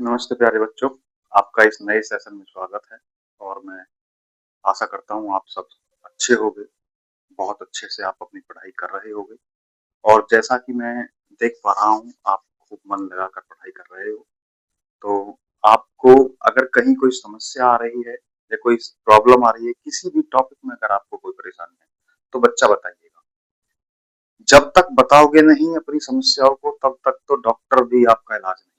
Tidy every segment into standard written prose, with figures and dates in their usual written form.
नमस्ते प्यारे बच्चों, आपका इस नए सेशन में स्वागत है और मैं आशा करता हूँ आप सब अच्छे होंगे, बहुत अच्छे से आप अपनी पढ़ाई कर रहे होंगे और जैसा कि मैं देख पा रहा हूँ आप खूब मन लगाकर पढ़ाई कर रहे हो। तो आपको अगर कहीं कोई समस्या आ रही है या कोई प्रॉब्लम आ रही है, किसी भी टॉपिक में अगर आपको कोई परेशानी है, तो बच्चा बताइएगा। जब तक बताओगे नहीं अपनी समस्याओं को, तब तक तो डॉक्टर भी आपका इलाज नहीं करता।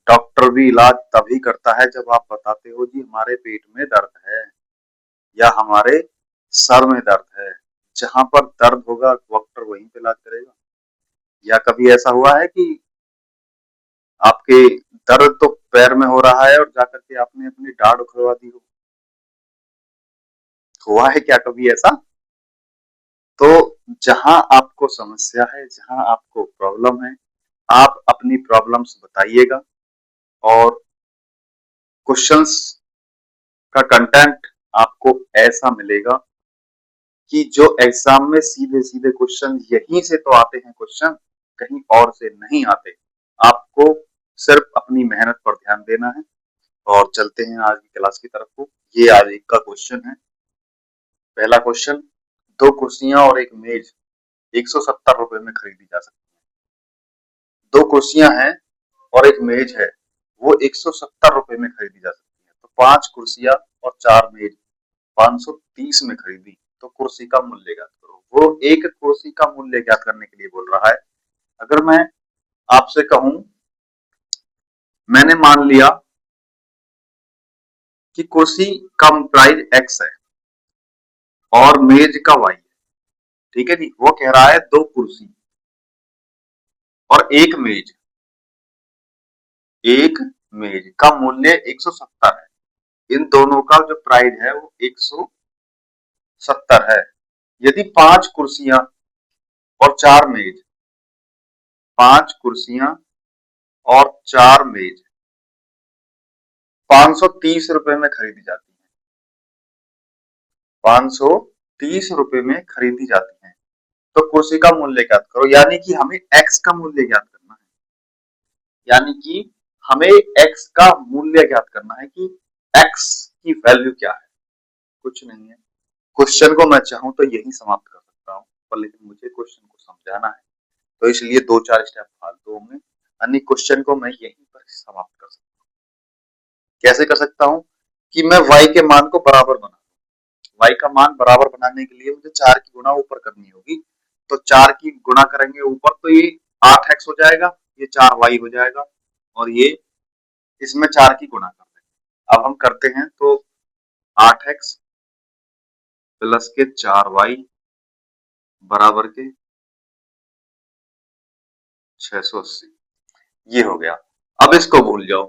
डॉक्टर भी इलाज तभी करता है जब आप बताते हो जी हमारे पेट में दर्द है या हमारे सर में दर्द है। जहां पर दर्द होगा डॉक्टर वहीं पे इलाज करेगा। या कभी ऐसा हुआ है कि आपके दर्द तो पैर में हो रहा है और जाकर के आपने अपनी डांड उखड़वा दी हो? हुआ है क्या कभी ऐसा? तो जहां आपको समस्या है, जहां आपको प्रॉब्लम है, आप अपनी प्रॉब्लम्स बताइएगा और क्वेश्चंस का कंटेंट आपको ऐसा मिलेगा कि जो एग्जाम में सीधे सीधे क्वेश्चन यहीं से तो आते हैं, क्वेश्चन कहीं और से नहीं आते। आपको सिर्फ अपनी मेहनत पर ध्यान देना है और चलते हैं आज की क्लास की तरफ को। ये आज एक का क्वेश्चन है। पहला क्वेश्चन, दो कुर्सियां और एक मेज 170 रुपए में खरीदी जा सकती है। दो कुर्सियां हैं और एक मेज है, वो 170 रुपए में खरीदी जा सकती है। तो पांच कुर्सियां और चार मेज 530 में खरीदी, तो कुर्सी का मूल्य ज्ञात करो। वो एक कुर्सी का मूल्य ज्ञात करने के लिए बोल रहा है। अगर मैं आपसे कहूं, मैंने मान लिया कि कुर्सी का प्राइस एक्स है और मेज का वाई है, ठीक है जी। वो कह रहा है दो कुर्सी और एक मेज का मूल्य 170 है। इन दोनों का जो प्राइस है वो 170 है। यदि पांच कुर्सियां और चार मेज, पांच कुर्सियां और चार मेज 530 रुपए में खरीदी जाती है, 530 रुपए में खरीदी जाती है, तो कुर्सी का मूल्य ज्ञात करो। यानी कि हमें एक्स का मूल्य ज्ञात करना है। यानी कि हमें एक्स का मूल्य ज्ञात करना है कि एक्स की वैल्यू क्या है। कुछ नहीं है। क्वेश्चन को मैं चाहूं तो यही समाप्त कर सकता हूं, पर लेकिन मुझे क्वेश्चन को समझाना है, तो इसलिए दो चार स्टेप फालतू होंगे। अन्य क्वेश्चन को मैं यहीं पर समाप्त कर सकता हूँ। कैसे कर सकता हूँ कि मैं y के मान को बराबर बना, y का मान बराबर बनाने के लिए मुझे 4 की गुणा ऊपर करनी होगी। तो 4 की गुणा करेंगे ऊपर तो ये 8x हो जाएगा, ये 4y हो जाएगा और ये इसमें 4 की गुणा कर देंगे। अब हम करते हैं तो 8x प्लस के 4y बराबर के 680, ये हो गया। अब इसको भूल जाओ,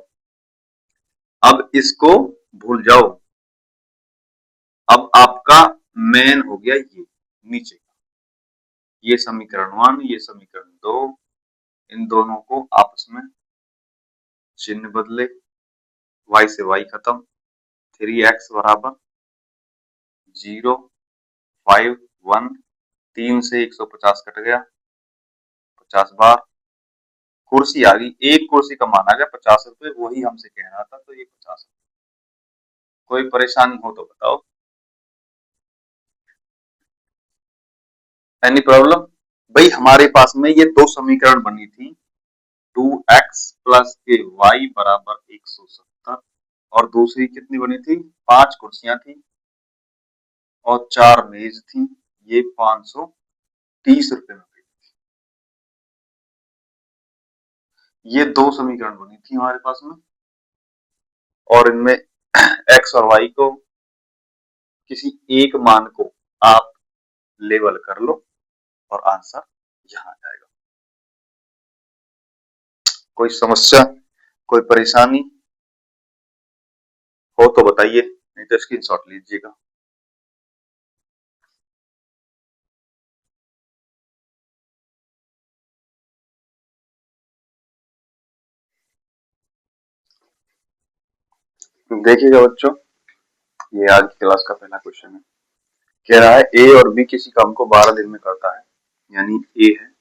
अब इसको भूल जाओ। अब आपका मेन हो गया ये नीचे का, ये समीकरण 1, ये समीकरण 2, इन दोनों को आपस में चिन्ह बदले, y से y खत्म, 3x बराबर 0, 5, 1, 3 से 150 कट गया, 50 बार कुर्सी आ गई। एक कुर्सी का मान आ गया 50 रुपए, वही हमसे कह रहा था, तो ये 50। कोई परेशानी हो तो बताओ। Any problem? भाई हमारे पास में ये दो समीकरण बनी थी, 2x प्लस के वाई बराबर 170, और दूसरी कितनी बनी थी, पांच कुर्सियां थी और चार मेज थी, ये 530 रुपए में गई। ये दो समीकरण बनी थी हमारे पास में, और इनमें x और y को किसी एक मान को आप लेवल कर लो और आंसर यहाँ आ जाएगा। कोई समस्या, कोई परेशानी हो तो बताइए, नहीं तो स्क्रीनशॉट लीजिएगा। देखिएगा बच्चों, ये आज की क्लास का पहला क्वेश्चन है। कह रहा है ए और बी किसी काम को 12 दिन में करता है, यानी ए है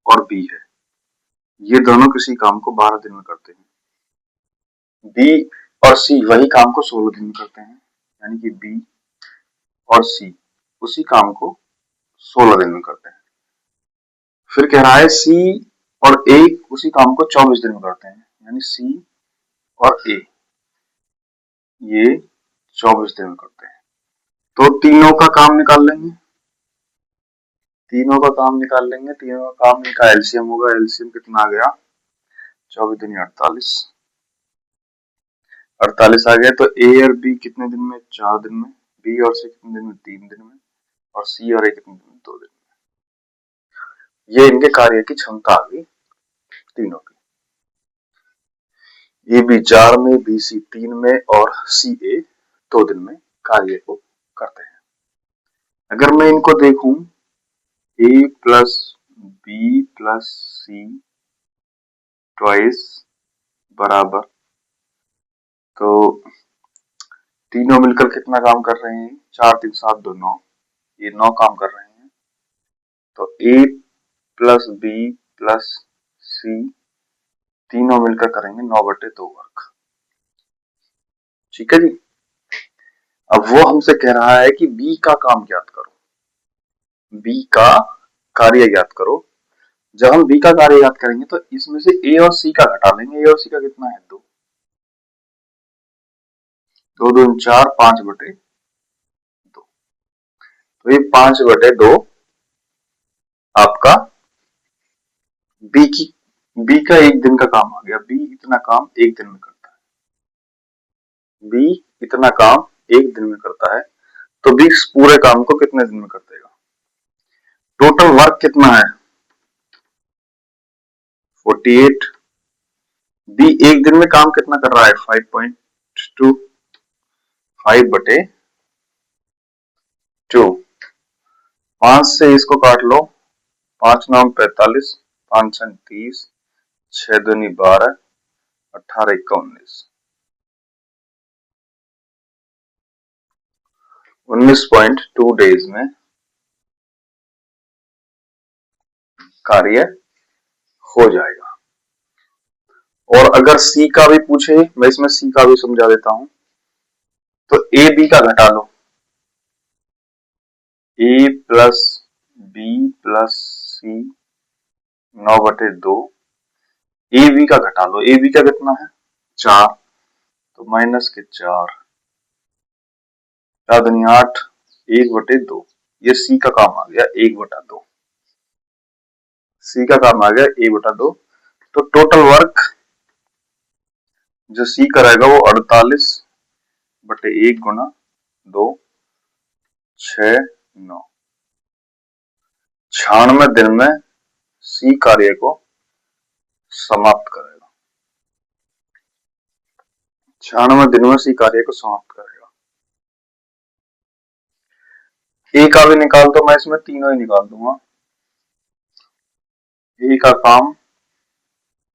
और बी है। ये दोनों किसी काम को 12 दिन में करते हैं। बी और सी वही काम को 16 दिन में करते हैं, यानी कि बी और सी उसी काम को 16 दिन में करते हैं। फिर कह रहा है सी और ए उसी काम को 24 दिन में करते हैं, यानी सी और ए ये 24 दिन में करते हैं। तो तीनों का काम निकाल लेंगे, तीनों का काम का एलसीएम होगा। एलसीएम कितना आ गया, 24 दिन 48, 48 आ गया। तो ए और बी कितने दिन में, 4 दिन में। बी और सी कितने दिन में, 3 दिन में। और सी और ए कितने दिन में, 2 दिन में। ये इनके कार्य की क्षमता आ गई तीनों की। ए बी 4 में, बी सी 3 में और सी ए 2 दिन में कार्य को करते हैं। अगर मैं इनको देखूं A plus B plus C twice बराबर, तो तीनों मिलकर कितना काम कर रहे हैं, 4 3 7 2 9, ये 9 काम कर रहे हैं। तो ए प्लस बी प्लस सी तीनों मिलकर करेंगे 9/2 वर्क। ठीक है जी। अब वो हमसे कह रहा है कि बी का काम ज्ञात करो, बी का कार्य ज्ञात करो। जब हम बी का कार्य ज्ञात करेंगे तो इसमें से ए और सी का घटा लेंगे। ए और सी का कितना है, 2, 2 2 4, 5/2। तो ये 5/2 आपका बी का एक दिन का काम आ गया। बी इतना काम एक दिन में करता है, बी इतना काम एक दिन में करता है। तो बी पूरे काम को कितने दिन में कर देगा, टोटल वर्क कितना है 48। बी एक दिन में काम कितना कर रहा है, 5.2, 5/2। 5 से इसको काट लो, 5 9 45, 5 6 30, 6 दूनी 12, 18 1 19, 19.2 डेज में कार्य हो जाएगा। और अगर सी का भी पूछे, मैं इसमें सी का भी समझा देता हूं। तो ए बी का घटा लो, A plus B plus C 9/2। A B का घटा लो, ए बी का कितना है 4, तो माइनस के 4, 4 दूनी 8, 1/2। ये सी का काम आ गया 1/2, सी का काम आ गया 1/2। तो टोटल वर्क जो सी करेगा वो 48/1 गुना 2, 6 9, 96 दिन में सी कार्य को समाप्त करेगा। 96 दिन में सी कार्य को समाप्त करेगा। ए का भी निकाल दो, मैं इसमें तीनों ही निकाल दूंगा। ए का काम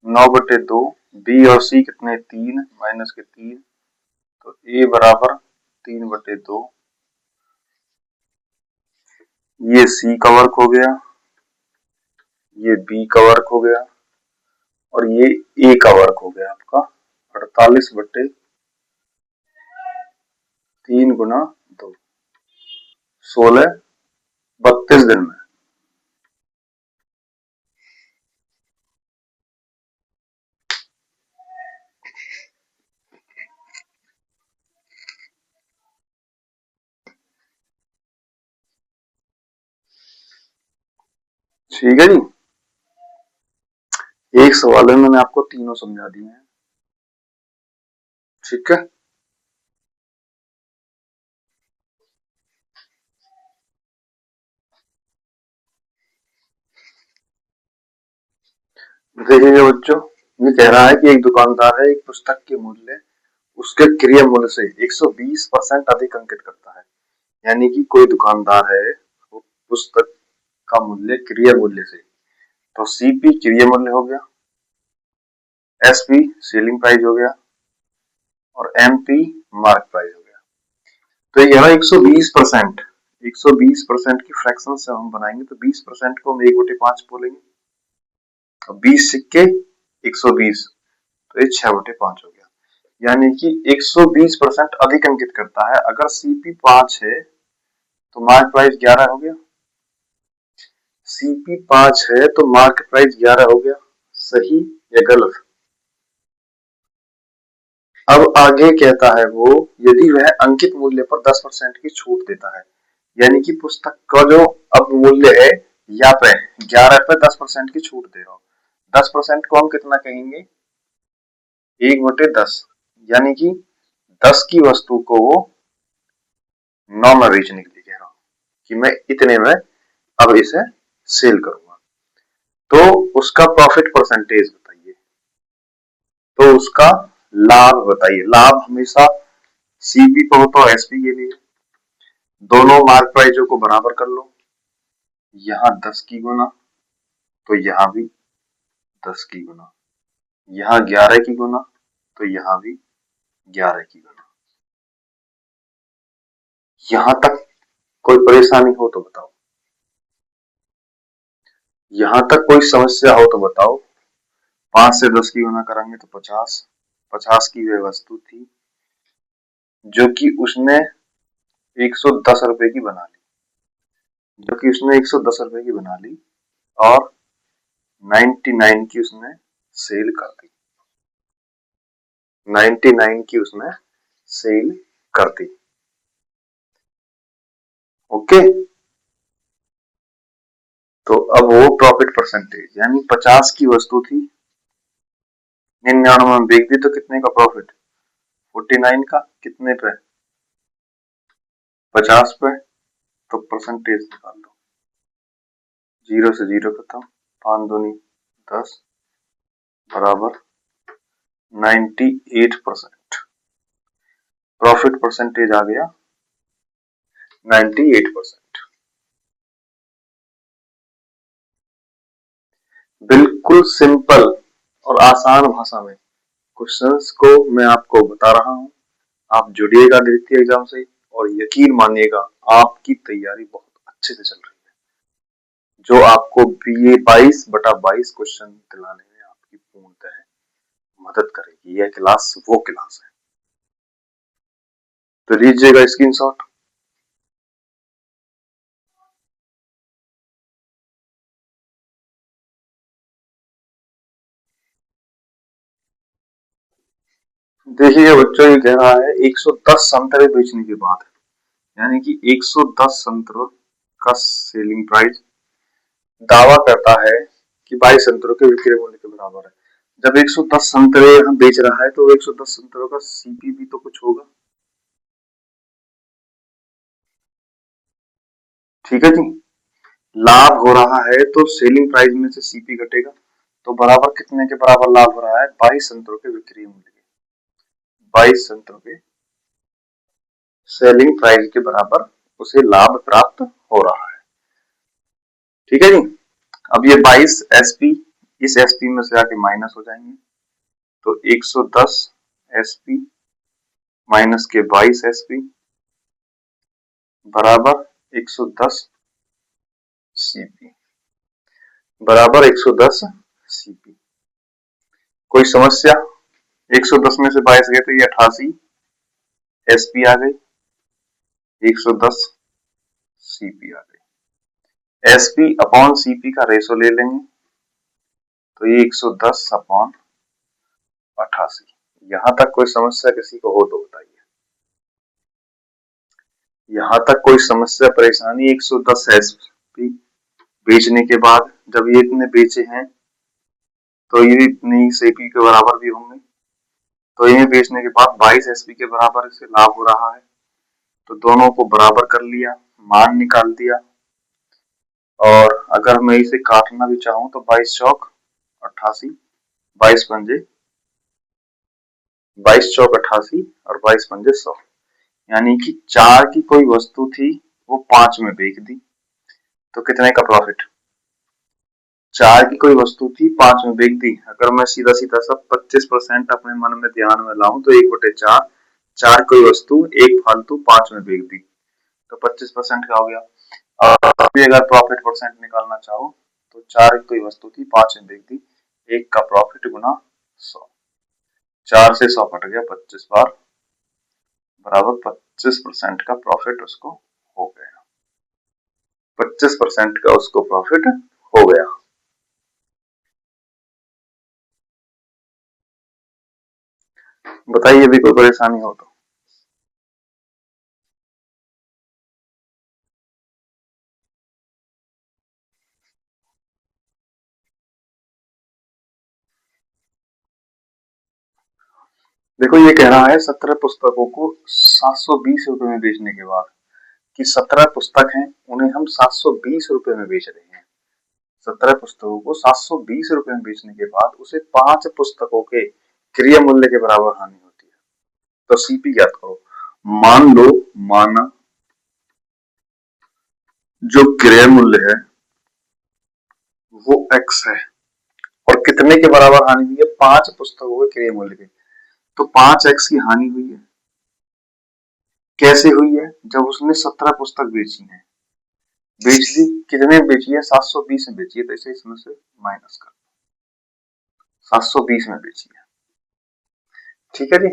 9/2, बी और सी कितने 3, माइनस के 3, तो ए बराबर 3/2। ये सी का वर्क हो गया, ये बी का वर्क हो गया और ये ए का वर्क हो गया आपका 48/3 गुना 2, 16 32 दिन में। ठीक है जी। एक सवाल में मैंने आपको तीनों समझा दिए हैं। ठीक है, देखिए बच्चों, ये कह रहा है कि एक दुकानदार है, एक पुस्तक के मूल्य उसके क्रय मूल्य से 120% अधिक अंकित करता है। यानी कि कोई दुकानदार है, वो पुस्तक का मूल्य क्रय मूल्य से, तो सीपी क्रय मूल्य हो गया, एसपी सेलिंग प्राइस हो गया और एमपी मार्क प्राइस हो गया। तो यह 120%, 120% की फ्रैक्शन से हम बनाएंगे तो 20% को हम 1/5 बोलेंगे। तो 20 सिक्के 120, तो ये 6/5 हो गया, यानी कि 120% अधिक अंकित करता है। अगर सीपी 5 है तो मार्क प्राइस 11 हो गया, सीपी 5 है तो मार्क प्राइस 11 हो गया, सही या गलत? अब आगे कहता है वो, यदि वह अंकित मूल्य पर 10% की छूट देता है, यानी कि पुस्तक का जो अब मूल्य है या पे 11 पे 10% की छूट दे रहा हूं। 10% को हम कितना कहेंगे? 1/10, यानी कि 10 की वस्तु को वो 9 में बेचने के लिए कह रहा हूं कि मैं इतने में अब इसे सेल करूंगा। तो उसका प्रॉफिट परसेंटेज बताइए, तो उसका लाभ बताइए। लाभ हमेशा सीपी पे हो तो एसपी के लिए, दोनों मार्क प्राइजों को बराबर कर लो, यहां 10 की गुना तो यहां भी 10 की गुना, यहां 11 की गुना तो यहां भी 11 की गुना। यहां तक कोई परेशानी हो तो बताओ, यहां तक कोई समस्या हो तो बताओ। 5 से 10 की गुना करेंगे तो 50, 50 की वह वस्तु थी जो कि उसने 110 रुपए की बना ली, जो कि उसने 110 रुपए की बना ली और 99 की उसने सेल कर दी, 99 की उसने सेल कर दी। ओके, तो अब वो प्रॉफिट परसेंटेज, यानी 50 की वस्तु थी, 99 में बेच दी तो कितने का प्रॉफिट? 49 का। कितने पे? 50 पे। तो परसेंटेज निकाल दो, 0 से 0 खत्म, 5 दूनी 10 बराबर 98%। प्रॉफिट परसेंटेज आ गया 98%। बिल्कुल सिंपल और आसान भाषा में क्वेश्चंस को मैं आपको बता रहा हूं। आप जुड़िएगा देखिए एग्जाम से, और यकीन मानिएगा आपकी तैयारी बहुत अच्छे से चल रही है, जो आपको बीए 22/22 क्वेश्चन दिलाने में आपकी पूर्णतः मदद करेगी। यह क्लास वो क्लास है, तो लीजिएगा स्क्रीनशॉट। देखिए बच्चों, ये कह रहा है 110 संतरे बेचने के बाद, यानी कि 110 संतरों का सेलिंग प्राइस दावा करता है कि 22 संतरों के विक्रय मूल्य के बराबर है। जब 110 संतरे हम बेच रहा है तो 110 संतरों का सीपी भी तो कुछ होगा, ठीक है जी। लाभ हो रहा है तो सेलिंग प्राइस में से सीपी घटेगा, तो बराबर कितने के बराबर लाभ हो रहा है? 22 संतरों के विक्रय मूल्य के, 22 संतरों के सेलिंग प्राइस के बराबर उसे लाभ प्राप्त हो रहा है, ठीक है जी। अब ये 22 एसपी इस एसपी में से आके माइनस हो जाएंगे, तो 110 एसपी माइनस के 22 एसपी बराबर 110 सीपी, बराबर 110 सीपी। कोई समस्या? 110 में से 22 गए तो ये 88 एसपी आ गई, 110 सीपी आ गई। एसपी अपॉन सीपी का रेशो ले लेंगे तो ये 110 अपॉन 88। यहां तक कोई समस्या किसी को हो तो बताइए, यहां तक कोई समस्या परेशानी? 110 एसपी बेचने के बाद जब ये इतने बेचे हैं तो ये इतनी सीपी के बराबर भी होंगे, तो ये बेचने के बाद 22 एसपी के बराबर इसे लाभ हो रहा है, तो दोनों को बराबर कर लिया, मान निकाल दिया। और अगर मैं इसे काटना भी चाहूं तो 22 चौक 88, 22 पंजे 22 चौक 88 और 22 पंजे 100, यानी कि 4 की कोई वस्तु थी वो 5 में बेच दी, तो कितने का प्रॉफिट? 4 की कोई वस्तु थी 5 में बेच दी। अगर मैं सीधा सीधा सब 25% अपने मन में ध्यान में लाऊं तो 1/4, 4 कोई वस्तु एक फालतू 5 में बेच दी, तो 25% का हो गया। और अभी अगर प्रॉफिट परसेंट निकालना चाहो तो 4 की कोई वस्तु थी 5 में बेच दी, 1 का प्रॉफिट गुना 100, 4 से 100 कट गया, 25 बार बराबर 25% का प्रॉफिट उसको हो गया, 25% का उसको प्रॉफिट हो गया। बताइए भी कोई परेशानी हो तो। देखो ये कह रहा है 17 पुस्तकों को 720 रुपए में बेचने के बाद, कि 17 पुस्तक हैं उन्हें हम 720 रुपए में बेच रहे हैं। 17 पुस्तकों को 720 रुपए में बेचने के बाद उसे 5 पुस्तकों के क्रय मूल्य के बराबर हानि होती है। तो सीपी ज्ञात करो। मान लो, माना जो क्रय मूल्य है वो x है और कितने के बराबर हानि हुई है, 5 पुस्तकों के क्रय मूल्य की। तो 5x की हानि हुई है। कैसे हुई है, जब उसने 17 पुस्तक बेची है, बेच दी, कितने में बेची है, 720 में बेची है, तो इसे इसमें से माइनस कर, 720 में बेची है। ठीक है जी,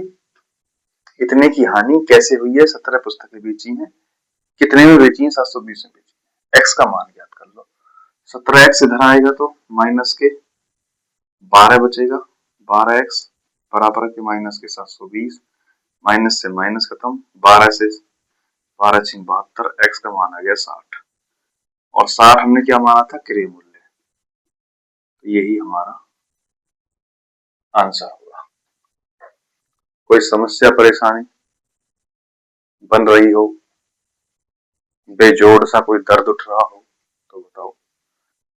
इतने की हानि कैसे हुई है, 17 पुस्तकें बेची हैं, कितने में बेची है, 720 में बेची है। x का मान ज्ञात कर लो। 17x इधर आएगा तो माइनस के 12 बचेगा, 12x बराबर के माइनस के 720, माइनस से माइनस खत्म, 12 से 12 6 72, x का मान आ गया 60, और 60 हमने क्या माना था, क्रय मूल्य। तो यही हमारा आंसर होगा। कोई समस्या परेशानी बन रही हो, बेजोड़ सा कोई दर्द उठ रहा हो तो बताओ,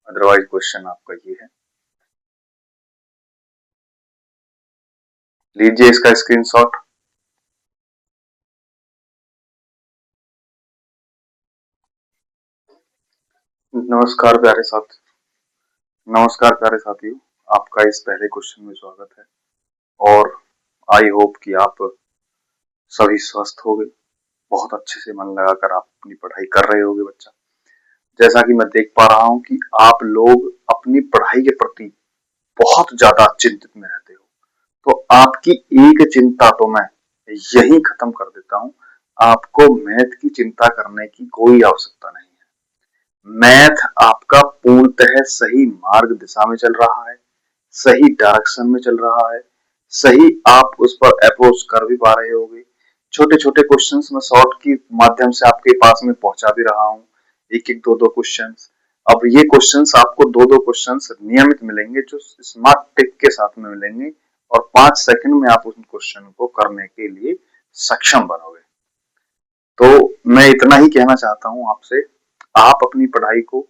अदरवाइज क्वेश्चन आपका ये है। लीजिए इसका स्क्रीनशॉट। नमस्कार प्यारे साथ नमस्कार प्यारे साथियों, आपका इस पहले क्वेश्चन में स्वागत है और आई होप कि आप सभी स्वस्थ हो गए, बहुत अच्छे से मन लगाकर आप अपनी पढ़ाई कर रहे होगे बच्चा। जैसा कि मैं देख पा रहा हूं कि आप लोग अपनी पढ़ाई के प्रति बहुत ज्यादा चिंतित में रहते हो, तो आपकी एक चिंता तो मैं यही खत्म कर देता हूं। आपको मैथ की चिंता करने की कोई आवश्यकता नहीं है। मैथ आपका पूर्णतः सही मार्ग दिशा में चल रहा है, सही डायरेक्शन में चल रहा है, सही आप उस पर अप्रोच कर भी पा रहे होगे। छोटे छोटे क्वेश्चंस मैं शॉर्ट के माध्यम से आपके पास में पहुंचा भी रहा हूं, एक एक दो दो क्वेश्चंस। अब ये क्वेश्चंस आपको दो दो क्वेश्चंस नियमित मिलेंगे जो स्मार्ट टिक के साथ में मिलेंगे, और 5 सेकंड में आप उस क्वेश्चन को करने के लिए सक्षम बनोगे। तो मैं इतना ही कहना चाहता हूं आपसे, आप अपनी पढ़ाई को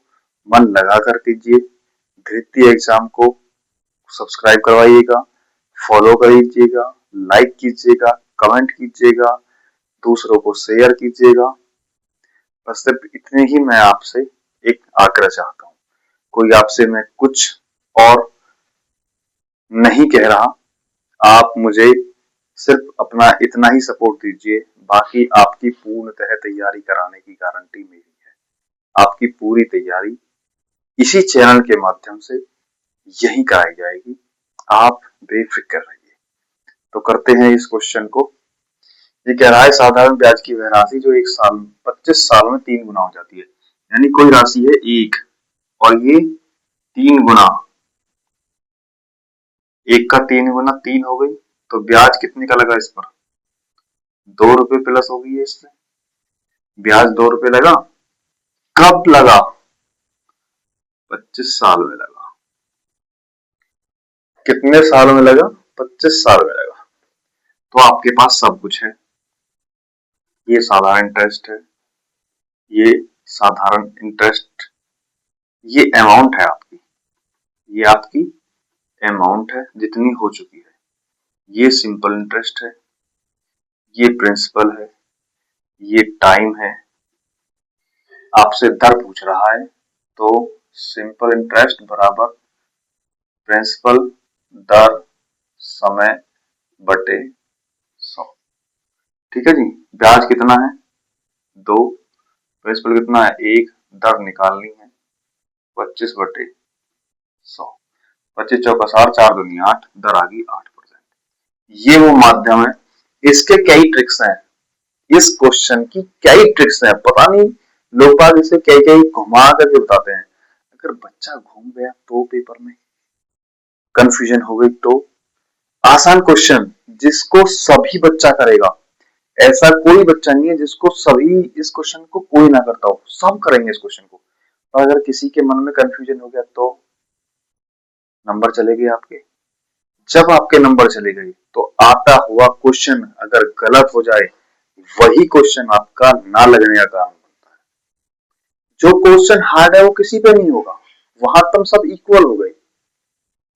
मन लगा कर कीजिए। धृति एग्जाम को सब्सक्राइब करवाइएगा, फॉलो करिएगा, लाइक कीजिएगा, कमेंट कीजिएगा, दूसरों को शेयर कीजिएगा। बस सिर्फ इतने ही मैं आपसे एक आग्रह चाहता हूँ। कोई आपसे मैं कुछ और नहीं कह रहा, आप मुझे सिर्फ अपना इतना ही सपोर्ट दीजिए। बाकी आपकी पूर्णतः तैयारी कराने की गारंटी मेरी है। आपकी पूरी तैयारी इसी चैनल के माध्यम से यही कराई जाएगी, आप बेफिक्र रहिए। तो करते हैं इस क्वेश्चन को। ये कह रहा है साधारण ब्याज की वह राशि जो 25 साल में 3 गुना हो जाती है। यानी कोई राशि है 1 और ये 3 गुना, 1 का 3 गुना 3 हो गई, तो ब्याज कितने का लगा इस पर, 2 रुपए प्लस हो गई है इससे। ब्याज 2 रुपए लगा, कब लगा, 25 साल में लगा। कितने साल में लगा, 25 साल में लगा। तो आपके पास सब कुछ है। ये साधारण इंटरेस्ट है, ये साधारण इंटरेस्ट, ये अमाउंट है आपकी, ये आपकी अमाउंट है जितनी हो चुकी है। ये सिंपल इंटरेस्ट है, ये प्रिंसिपल है, ये टाइम है। आपसे दर पूछ रहा है तो सिंपल इंटरेस्ट बराबर प्रिंसिपल दर समय बटे 100। ठीक है जी। ब्याज कितना है, 2, प्रिंसिपल कितना है, 1, दर निकालनी है 25 बटे 100। 25 चौका 60, 4 दूनी 8, दर आ गई 8%। ये वो माध्यम है। इसके कई ट्रिक्स हैं, इस क्वेश्चन की कई ट्रिक्स हैं, पता नहीं लोग बाग इसे कई कई घुमा करके बताते हैं। अगर बच्चा घूम गया तो पेपर में कंफ्यूजन हो गई तो आसान क्वेश्चन जिसको सभी बच्चा करेगा, ऐसा कोई बच्चा नहीं है जिसको सभी इस क्वेश्चन को कोई ना करता हो, सब करेंगे इस क्वेश्चन को। और अगर किसी के मन में कंफ्यूजन हो गया तो नंबर चले गए आपके। जब आपके नंबर चले गए तो आता हुआ क्वेश्चन अगर गलत हो जाए, वही क्वेश्चन आपका ना लगने का कारण बनता है। जो क्वेश्चन हार्ड है वो किसी पे नहीं होगा, वहां तुम सब इक्वल हो गए।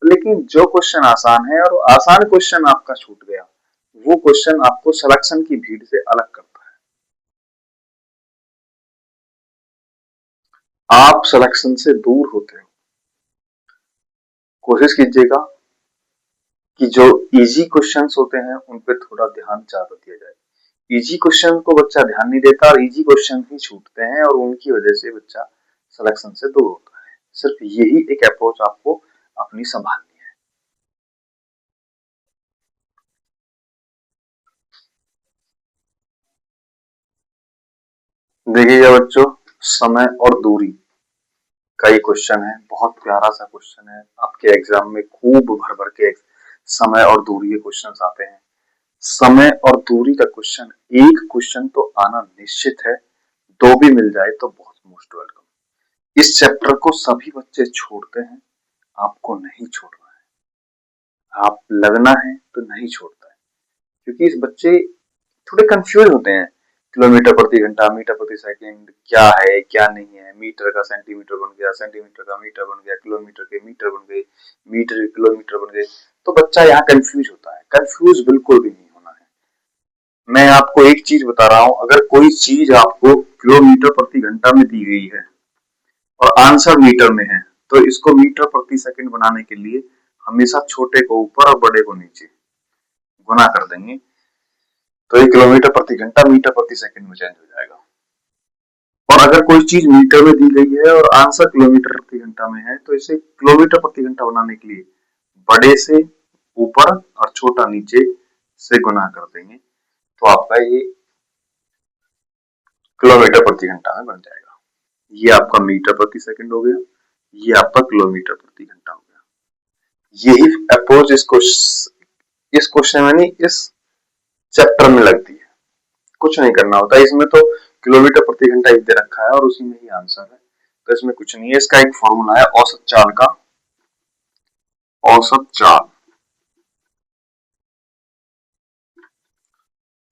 लेकिन जो क्वेश्चन आसान है और आसान क्वेश्चन आपका छूट गया, वो क्वेश्चन आपको सिलेक्शन की भीड़ से अलग करता है। आप सिलेक्शन से दूर होते हो। कोशिश कीजिएगा कि जो इजी क्वेश्चंस होते हैं उन पे थोड़ा ध्यान ज्यादा दिया जाए। इजी क्वेश्चन को बच्चा ध्यान नहीं देता और इजी क्वेश्चन ही छूटते हैं और उनकी वजह से बच्चा सिलेक्शन से दूर होता है। सिर्फ यही एक अप्रोच आपको अपनी संभालनी है। देखिएगा बच्चों, समय और दूरी का ये क्वेश्चन है, बहुत प्यारा सा क्वेश्चन है। आपके एग्जाम में खूब भर भर के समय और दूरी के क्वेश्चन आते हैं। समय और दूरी का क्वेश्चन, एक क्वेश्चन तो आना निश्चित है, दो भी मिल जाए तो बहुत मोस्ट वेलकम। इस चैप्टर को सभी बच्चे छोड़ते हैं, आपको नहीं छोड़ना है। आप लगना है तो नहीं छोड़ता है, क्योंकि इस बच्चे थोड़े कंफ्यूज होते हैं। किलोमीटर प्रति घंटा, मीटर प्रति सेकंड क्या है क्या नहीं है, मीटर का सेंटीमीटर बन गया, सेंटीमीटर का मीटर बन गया, किलोमीटर के मीटर बन गए, मीटर के किलोमीटर बन गए। तो बच्चा यहाँ कंफ्यूज होता है। कंफ्यूज बिल्कुल भी नहीं होना है। मैं आपको एक चीज बता रहा हूं, अगर कोई चीज आपको किलोमीटर प्रति घंटा में दी गई है और आंसर मीटर में है, तो इसको मीटर प्रति सेकंड बनाने के लिए हमेशा छोटे को ऊपर और बड़े को नीचे गुना कर देंगे, तो ये किलोमीटर प्रति घंटा मीटर प्रति सेकंड में चेंज हो जाएगा। और अगर कोई चीज मीटर में दी गई है और आंसर किलोमीटर प्रति घंटा में है, तो इसे किलोमीटर प्रति घंटा बनाने के लिए बड़े से ऊपर और छोटा नीचे से गुना कर देंगे, तो आपका ये किलोमीटर प्रति घंटा में बन जाएगा। ये आपका मीटर प्रति सेकंड हो गया, ये आपका किलोमीटर प्रति घंटा हो गया। यही अप्रोच इस क्वेश्चन में नहीं, इस चैप्टर में लगती है। कुछ नहीं करना होता इसमें, तो किलोमीटर प्रति घंटा एक दे रखा है और उसी में ही आंसर है, तो इसमें कुछ नहीं है। इसका एक फॉर्मूला है औसत चाल का। औसत चाल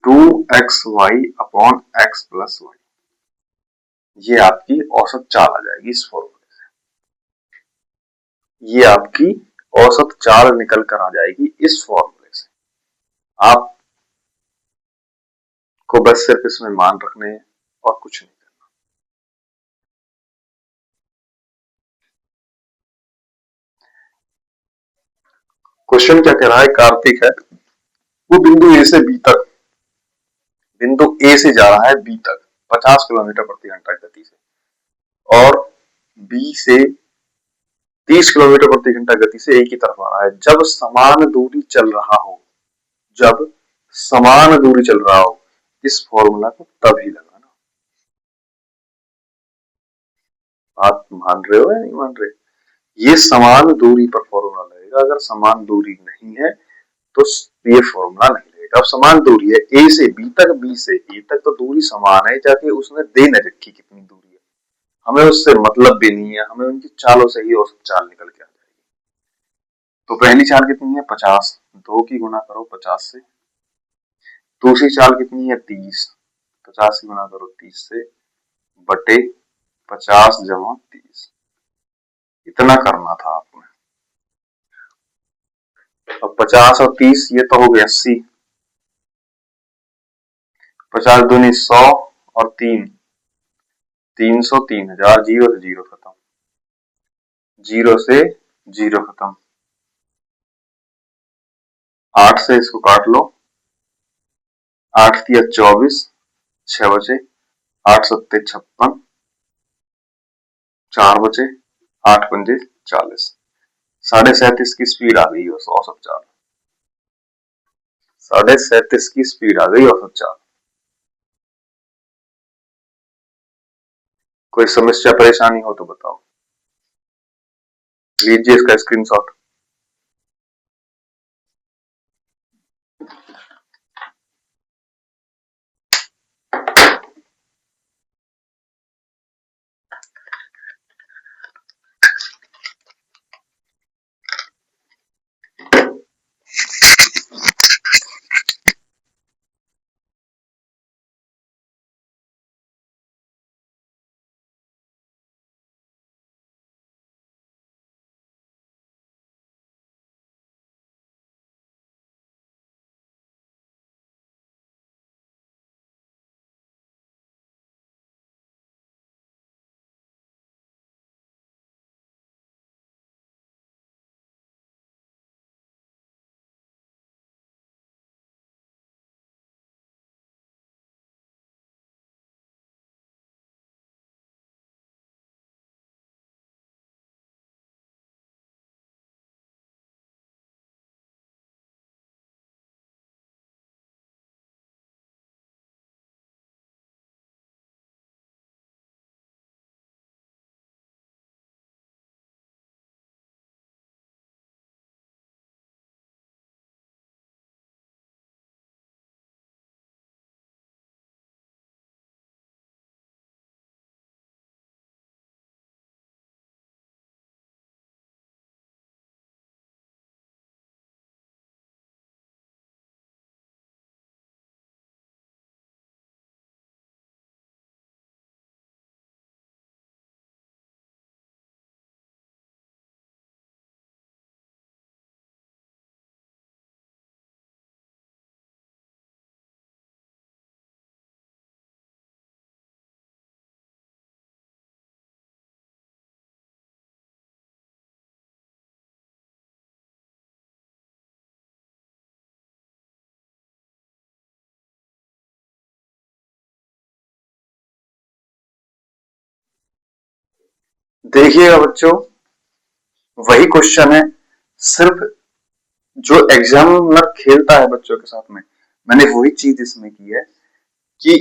2xy upon x plus Y, ये आपकी औसत चाल आ जाएगी इस फॉर्मूले से। ये आपकी औसत चाल निकल कर आ जाएगी इस फॉर्मूले से। आप को बस सिर्फ इसमें मान रखने हैं और कुछ नहीं करना। क्वेश्चन क्या कह रहा है, कार्तिक है, वो बिंदु ए से बी तक, बिंदु ए से जा रहा है बी तक 50 किलोमीटर प्रति घंटा गति से, और बी से 30 किलोमीटर प्रति घंटा गति से एक ही तरफ आ रहा है। जब समान दूरी चल रहा हो, जब समान दूरी चल रहा हो, इस फॉर्मूला को तभी लगाना। बात मान रहे हो या नहीं मान रहे? ये समान दूरी पर फॉर्मूला लगेगा। अगर समान दूरी नहीं है तो ये फॉर्मूला नहीं लगेगा। अब समान दूरी है ए से बी तक, बी से ए तक, तो दूरी समान है, जाके उसने दे न रखी कितनी दूरी है, हमें उससे मतलब भी नहीं है। हमें उनकी चालों से ही औसत चाल निकल के आ जाएगी। तो पहली चाल कितनी है 50, 2 की गुना करो 50 से। दूसरी चाल कितनी है 30, 50 की गुना करो 30 से, बटे 50 जमा 30। इतना करना था आपने। अब 50 और 30 ये तो हो गया 80, 50 दूनी 100 और 3 300, 3000, जीरो से जीरो खत्म, जीरो से जीरो खत्म। 8 से इसको काट लो, 8 दिया 24, 6 बचे, 8 सत्ते 56, 4 बचे, 8 पंजे 40। 37.5 की स्पीड आ गई औसत चाल, 37.5 की स्पीड आ गई औसत चाल। कोई समस्या परेशानी हो तो बताओ, लीजिए इसका स्क्रीनशॉट। देखिएगा बच्चों, वही क्वेश्चन है, सिर्फ जो एग्जामिनर खेलता है बच्चों के साथ में, मैंने वही चीज इसमें की है कि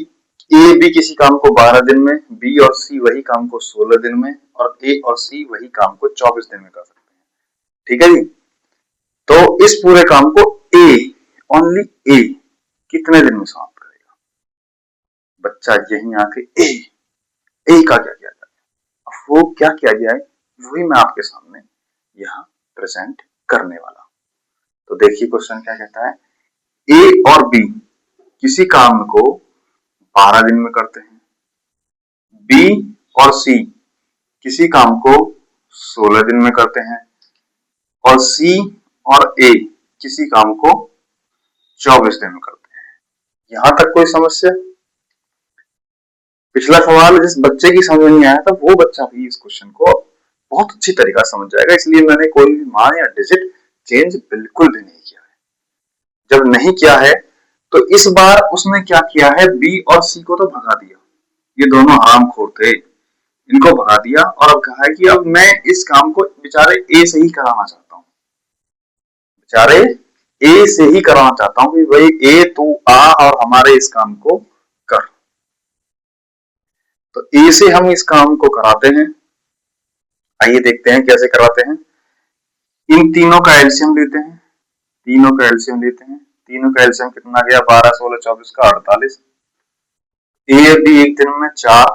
ए बी किसी काम को 12 दिन में, बी और सी वही काम को 16 दिन में, और ए और सी वही काम को 24 दिन में कर सकते हैं। ठीक है जी। तो इस पूरे काम को ए, ओनली ए कितने दिन में समाप्त करेगा? बच्चा यही आके ए का क्या किया जाए, अब वो क्या किया जाए वही मैं आपके सामने यहाँ प्रेजेंट करने वाला। तो देखिए क्वेश्चन क्या कहता है, ए और बी किसी काम को 12 दिन में करते हैं, बी और सी किसी काम को 16 दिन में करते हैं, और सी और ए किसी काम को 24 दिन में करते हैं। यहां तक कोई समस्या? पिछला सवाल जिस बच्चे की समझ नहीं आया था वो बच्चा भी इस क्वेश्चन को बहुत अच्छी तरीका समझ जाएगा, इसलिए मैंने कोई भी मान या डिजिट चेंज बिल्कुल भी नहीं किया है। जब नहीं किया है तो इस बार उसने क्या किया है, बी और सी को तो भगा दिया, ये दोनों हरामखोर थे, इनको भगा दिया, और अब कहा है कि अब मैं इस काम को बेचारे ए से ही कराना चाहता हूँ, बेचारे ए से ही कराना चाहता हूँ कि भाई ए तू आ और हमारे इस काम को कर। तो ए से हम इस काम को कराते हैं, आइए देखते हैं कैसे कराते हैं। इन तीनों का एलसीएम लेते हैं, तीनों का एलसीएम लेते हैं, तीनों का एलसीएम कितना गया, 12, 16, 24 का 48। ए बी एक दिन में 4,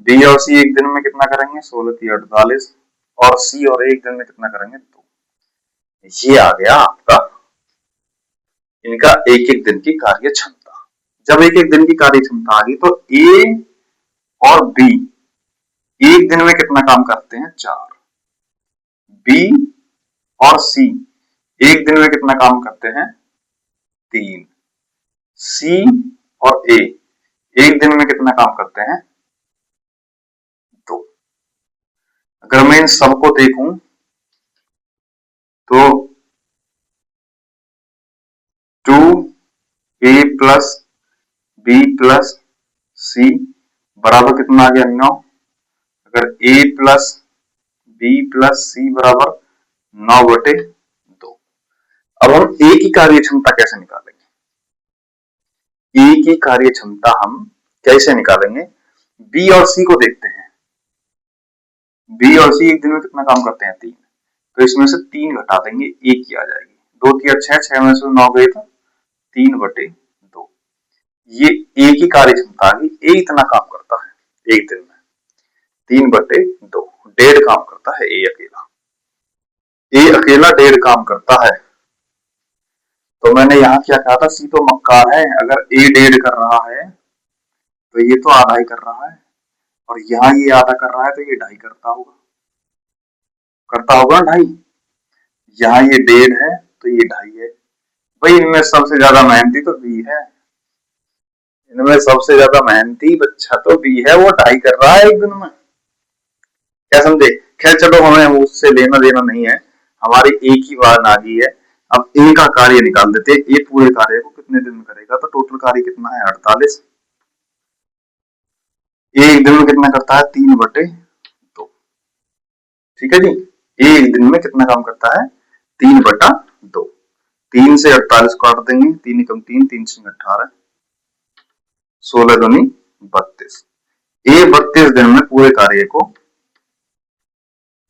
बी और सी एक दिन में कितना करेंगे, 16 की 48, और सी और एक दिन में कितना करेंगे, 2। ये आ गया आपका इनका एक एक दिन की कार्य क्षमता। जब एक एक दिन की कार्य क्षमता आ गई तो ए और बी एक दिन में कितना काम करते हैं, 4। बी और सी एक दिन में कितना काम करते हैं, 3। सी और ए एक दिन में कितना काम करते हैं, 2। अगर मैं इन सबको देखूं तो 2 ए प्लस बी प्लस सी बराबर कितना आ गया, 9। अगर ए प्लस बी प्लस सी बराबर 9/2। अब हम ए की कार्य क्षमता कैसे निकालेंगे? ए की कार्य क्षमता हम कैसे निकालेंगे? बी और सी को देखते हैं। बी और सी एक दिन में कितना काम करते हैं? 3। तो इसमें से 3 घटा देंगे, ए की आ जाएगी। 2 तिया 6, 6 में से 9 गए तो 3/2। ये ए की कार्य क्षमता आ गई। ए इतना काम करता है एक दिन में, 3/2। 1.5 काम करता है ए अकेला। ए अकेला 1.5 काम करता है। तो मैंने यहाँ क्या कहा था? सी तो मक्कार है। अगर ए 1.5 कर रहा है तो ये तो आधा ही कर रहा है, और यहाँ ये आधा कर रहा है तो ये 2.5 करता होगा 2.5। यहाँ ये 1.5 है तो ये 2.5 है। भाई इनमें सबसे ज्यादा मेहनती तो बी है। इनमें सबसे ज्यादा मेहनती बच्चा तो बी है, वो 2.5 कर रहा है एक दिन में। क्या समझे? खैर चलो, हमें उससे लेना देना नहीं है, हमारी ए की बात आ गई है। अब ए का कार्य निकाल देते हैं। ए पूरे कार्य को कितने दिन में करेगा? तो टोटल कार्य कितना है? 48। ए एक दिन में कितना करता है? 3/2। ठीक है जी। ए एक दिन में कितना काम करता है? 3/2। 3 से 48 काट देंगे, 3 एकम 3, 3 से 18, 16 दूनी 32। ए 32 दिन में पूरे कार्य को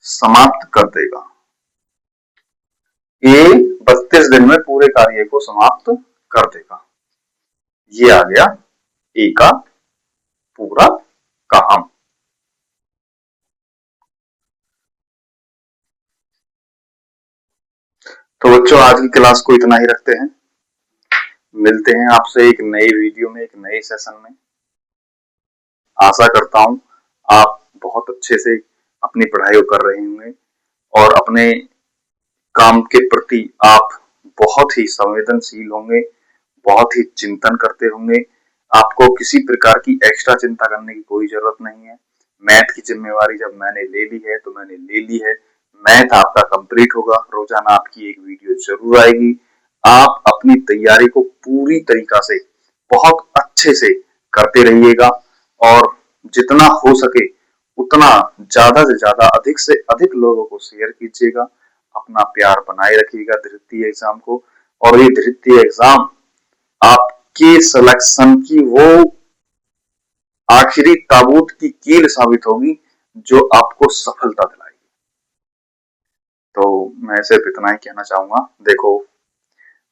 समाप्त कर देगा। ए 32 दिन में पूरे कार्य को समाप्त कर देगा। ये आ गया ए का पूरा काम। तो बच्चों, आज की क्लास को इतना ही रखते हैं। मिलते हैं आपसे एक नई वीडियो में, एक नए सेशन में। आशा करता हूं आप बहुत अच्छे से अपनी पढ़ाई कर रहे होंगे और अपने काम के प्रति आप बहुत ही संवेदनशील होंगे, बहुत ही चिंतन करते होंगे। आपको किसी प्रकार की एक्स्ट्रा चिंता करने की कोई जरूरत नहीं है। मैथ की जिम्मेवारी जब मैंने ले ली है तो मैंने ले ली है। मैथ आपका कंप्लीट होगा। रोजाना आपकी एक वीडियो जरूर आएगी। आप अपनी तैयारी को पूरी तरीका से बहुत अच्छे से करते रहिएगा, और जितना हो सके उतना ज्यादा से ज्यादा, अधिक से अधिक लोगों को शेयर कीजिएगा। अपना प्यार बनाए रखिएगा द्वितीय एग्जाम को। और ये द्वितीय एग्जाम आपके सिलेक्शन की वो आखिरी ताबूत की कील साबित होगी जो आपको सफलता दिलाएगी। तो मैं सिर्फ इतना ही कहना चाहूंगा। देखो,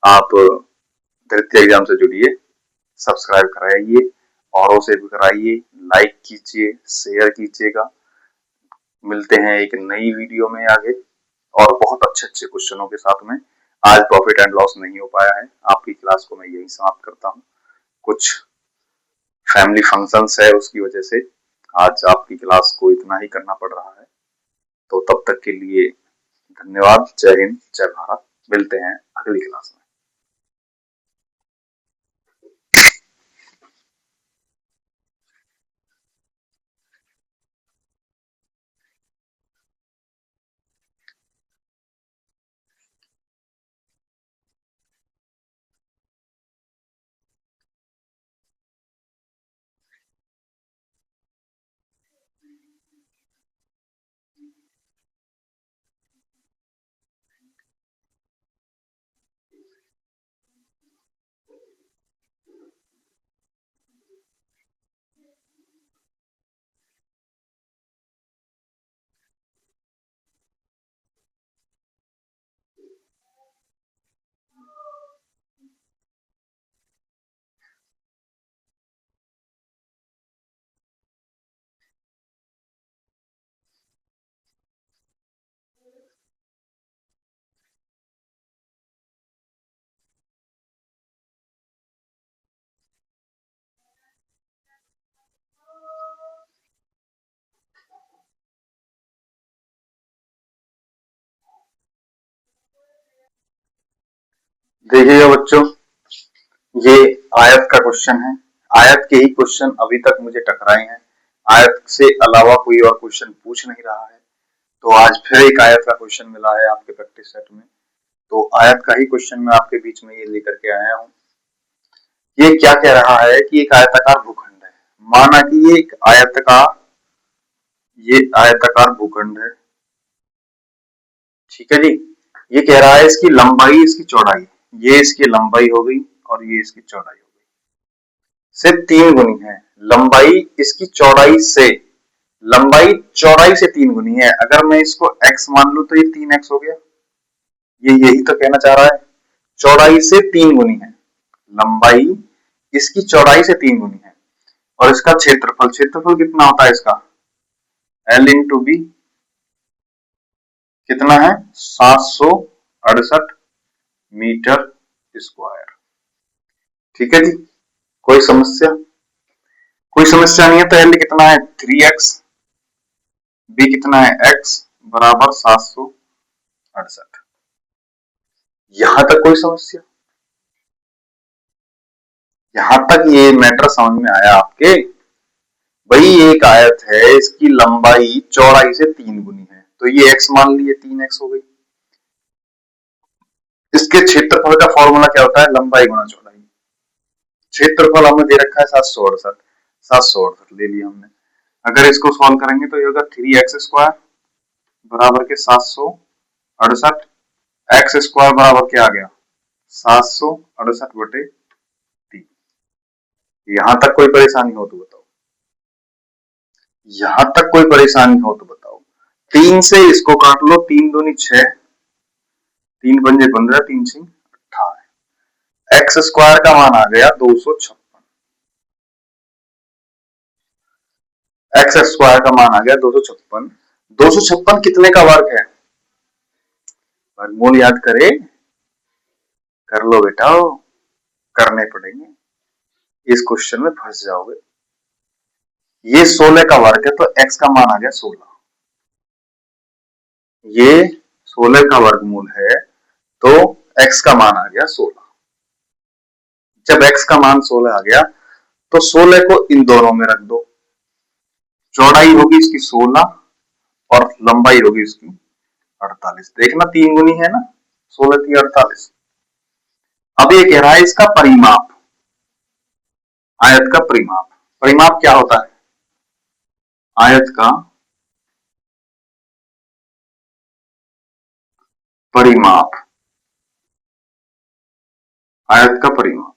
आप द्वितीय एग्जाम से जुड़िए, सब्सक्राइब कराइए, औरों से भी कराइए, लाइक कीजिए, शेयर कीजिएगा। मिलते हैं एक नई वीडियो में आगे, और बहुत अच्छे अच्छे क्वेश्चनों के साथ में। आज प्रॉफिट एंड लॉस नहीं हो पाया है, आपकी क्लास को मैं यही समाप्त करता हूँ। कुछ फैमिली फंक्शंस है, उसकी वजह से आज आपकी क्लास को इतना ही करना पड़ रहा है। तो तब तक के लिए धन्यवाद। जय हिंद, जय भारत। मिलते हैं अगली क्लास में। देखिएगा बच्चों, ये आयत का क्वेश्चन है। आयत के ही क्वेश्चन अभी तक मुझे टकराए हैं। आयत से अलावा कोई और क्वेश्चन पूछ नहीं रहा है। तो आज फिर एक आयत का क्वेश्चन मिला है आपके प्रैक्टिस सेट में। तो आयत का ही क्वेश्चन मैं आपके बीच में ये लेकर के आया हूँ। ये क्या कह रहा है कि एक आयताकार भूखंड है। माना कि ये आयताकार भूखंड है। ठीक है जी। ये कह रहा है इसकी लंबाई इसकी चौड़ाई, ये इसकी लंबाई हो गई और ये इसकी चौड़ाई हो गई, से 3 गुनी है। लंबाई इसकी चौड़ाई से, लंबाई चौड़ाई से 3 गुनी है। अगर मैं इसको x मान लू तो ये 3x हो गया। ये यही तो कहना चाह रहा है, चौड़ाई से 3 गुनी है, लंबाई इसकी चौड़ाई से 3 गुनी है। और इसका क्षेत्रफल, क्षेत्रफल कितना होता है इसका, L इंटू बी, कितना है 768 मीटर स्क्वायर। ठीक है जी, कोई समस्या, कोई समस्या नहीं है। तो L कितना है 3x, बी कितना है x बराबर 768। यहां तक कोई समस्या, यहां तक ये मैटर समझ में आया आपके। भाई एक आयत है, इसकी लंबाई चौड़ाई से 3 गुनी है, तो ये x मान लिए 3x हो गई। इसके क्षेत्रफल का फॉर्मूला क्या होता है, लंबाई गुना चौड़ाई। क्षेत्रफल हमें दे रखा है 768, 768 ले लिया हमने। अगर इसको सॉल्व करेंगे तो ये होगा 3x स्क्वायर बराबर के 768, एक्स स्क्वायर बराबर क्या आ गया 768 बटे 3। यहां तक कोई परेशानी हो तो बताओ, यहां तक कोई परेशानी हो तो बताओ। 3 से इसको काट लो, 3 दूनी 6, 3 पंजे 15, 3 सिंह 18। एक्स स्क्वायर का मान आ गया 256, एक्स स्क्वायर का मान आ गया 256। 256 कितने का वर्ग है, वर्गमूल याद करे, कर लो बेटा, करने पड़ेंगे, इस क्वेश्चन में फंस जाओगे। ये 16 का वर्ग है तो x का मान आ गया 16, ये 16 का वर्गमूल है तो x का मान आ गया 16। जब x का मान 16 आ गया तो 16 को इन दोनों में रख दो, चौड़ाई होगी इसकी 16 और लंबाई होगी इसकी 48। देखना 3 गुनी है ना, 16 की 48। अब ये कह रहा है इसका परिमाप, आयत का परिमाप। परिमाप क्या होता है, आयत का परिमाप, आयत का परिमाप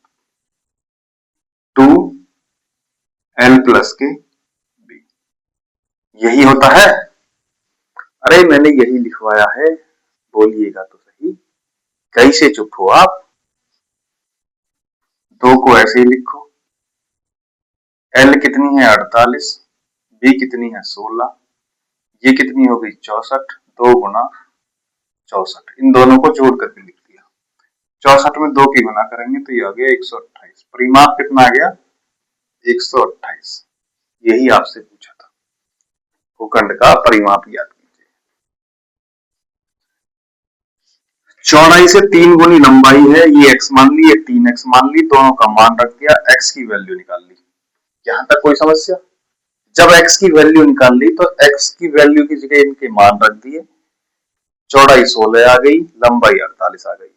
2l प्लस के b, यही होता है। अरे मैंने यही लिखवाया है, बोलिएगा तो सही, कैसे चुप हो आप। 2 को ऐसे ही लिखो, l कितनी है 48, b कितनी है 16, ये कितनी हो गई 64, 2 गुना 64, इन दोनों को जोड़ करके लिख दिया। 64 में 2 की गुना करेंगे तो ये आ गया 128। परिमाप कितना आ गया 128। यही आपसे पूछा था, भूखंड का परिमाप याद कीजिए। चौड़ाई से 3 गुनी लंबाई है, ये x मान ली, ये 3x मान ली, दोनों का मान रख दिया, x की वैल्यू निकाल ली। यहां तक कोई समस्या। जब x की वैल्यू निकाल ली तो x की वैल्यू की जगह इनके मान रख दिए, चौड़ाई 16 आ गई, लंबाई 48 आ गई।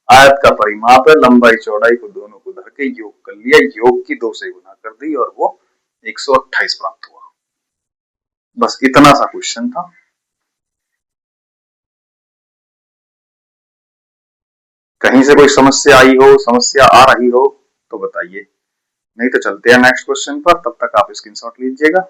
आयत का परिमाप है, लंबाई चौड़ाई को दोनों को धर के योग कर लिया, योग की 2 से गुना कर दी और वो 128 प्राप्त हुआ। बस इतना सा क्वेश्चन था। कहीं से कोई समस्या आई हो, समस्या आ रही हो तो बताइए, नहीं तो चलते हैं नेक्स्ट क्वेश्चन पर। तब तक आप स्क्रीनशॉट लीजिएगा।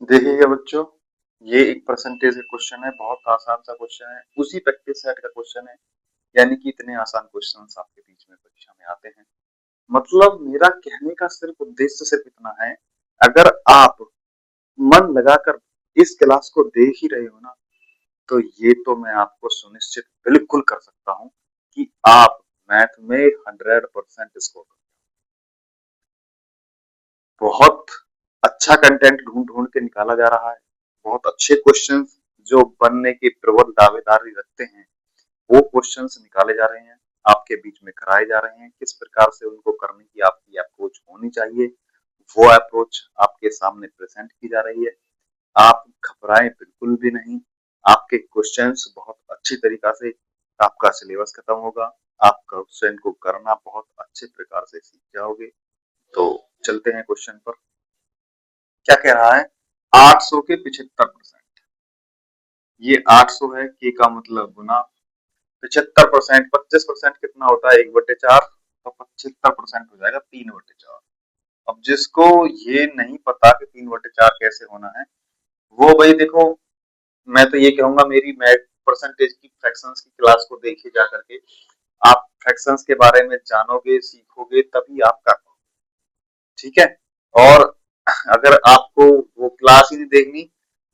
देखिएगा बच्चों, ये एक परसेंटेज का क्वेश्चन है, बहुत आसान सा क्वेश्चन है, उसी प्रैक्टिस सेट का क्वेश्चन है। यानी कि इतने आसान क्वेश्चन आपके बीच में परीक्षा में आते हैं। मतलब मेरा कहने का सिर्फ उद्देश्य सिर्फ इतना है, अगर आप मन लगाकर इस क्लास को देख ही रहे हो ना, तो ये तो मैं आपको सुनिश्चित बिल्कुल कर सकता हूं कि आप मैथ में 100% स्कोर करेंगे। बहुत अच्छा कंटेंट ढूंढ ढूंढ के निकाला जा रहा है, बहुत अच्छे क्वेश्चंस जो बनने के प्रबल दावेदारी रखते हैं वो क्वेश्चंस निकाले जा रहे हैं, आपके बीच में कराए जा रहे हैं। किस प्रकार से उनको करने की आपकी अप्रोच होनी चाहिए, वो अप्रोच आपके सामने प्रेजेंट की जा रही है। आप घबराएं बिल्कुल भी नहीं, आपके क्वेश्चंस बहुत अच्छी तरीका से, आपका सिलेबस खत्म होगा, आप क्वेश्चन को करना बहुत अच्छे प्रकार से सीख जाओगे। तो चलते हैं क्वेश्चन पर। क्या कह रहा है? 800 के 75%। ये 800 है, के का मतलब गुना 75%। 25% कितना होता है? 1/4। तो 75% हो जाएगा 3/4। अब जिसको ये नहीं पता कि 3/4 कैसे होना है, वो भाई देखो, मैं तो ये कहूंगा मेरी मैथ परसेंटेज की फ्रैक्शंस की क्लास को देखिए जा करके। आप फ्रैक्शंस के बारे में जानोगे, सीखोगे, तभी आप कर पाओगे। ठीक है। और अगर आपको वो क्लास ही नहीं देखनी,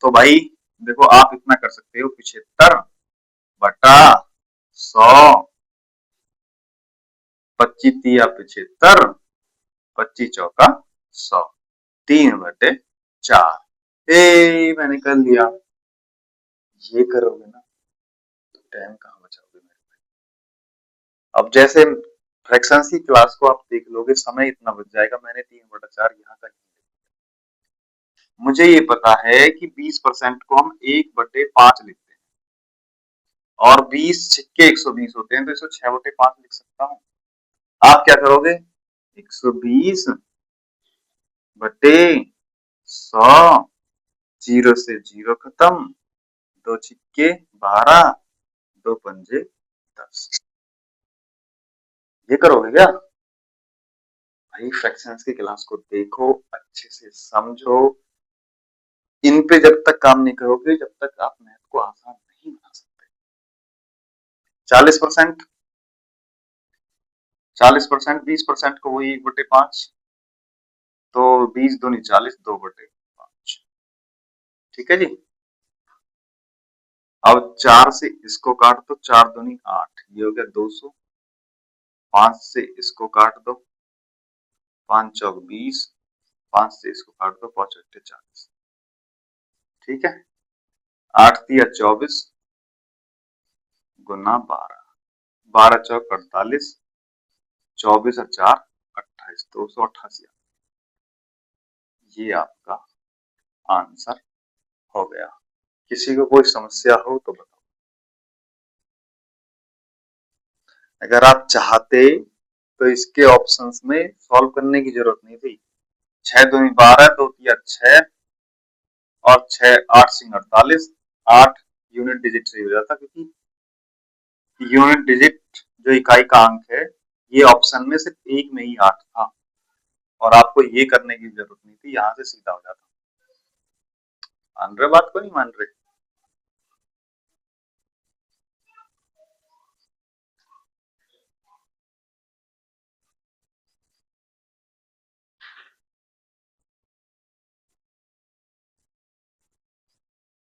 तो भाई देखो, आप इतना कर सकते हो, 75/100। 25 तिया 75, 25 चौका 100, 3/4। मैंने कर लिया। ये करोगे ना तो टाइम कहाँ बचाओगे मेरे भाई। अब जैसे फ्रैक्शंस की क्लास को आप देख लोगे, समय इतना बच जाएगा। मैंने 3/4 यहाँ का। मुझे ये पता है कि 20% को हम 1/5 लिखते हैं, और 20 छिक्के 120 होते हैं, तो इसको 6/5 लिख सकता हूँ। आप क्या करोगे? 120/100। जीरो से जीरो खत्म, 2 छिक्के 12, 2 पंजे 10। ये करोगे क्या भाई? फ्रैक्शंस की क्लास को देखो, अच्छे से समझो। इन पे जब तक काम नहीं करोगे, जब तक आप मैथ को आसान नहीं बना सकते। 40%, 40%, 20% को वही 1/5। तो 20 दूनी 40, 2/5। ठीक है जी। अब 4 से इसको काट दो, 4 दूनी 8, ये हो गया 200। 5 से इसको काट दो, 5 चौक 20। 5 से इसको काट दो, 5 अट्ठे 40। ठीक है। 8 तिया 24 गुना 12, 12 चौक 48, 24 और 4 28, 288। ये आपका आंसर हो गया। किसी को कोई समस्या हो तो बताओ। अगर आप चाहते तो इसके ऑप्शंस में सॉल्व करने की जरूरत नहीं थी। 6 दूनी 12, 2 तिया 6, और 6 8 सिंह 48। 8 यूनिट डिजिट से हो जाता, क्योंकि यूनिट डिजिट जो इकाई का अंक है, ये ऑप्शन में सिर्फ एक में ही 8 था, और आपको ये करने की जरूरत नहीं थी, यहाँ से सीधा हो जाता। मान रहे बात को? नहीं मान रहे?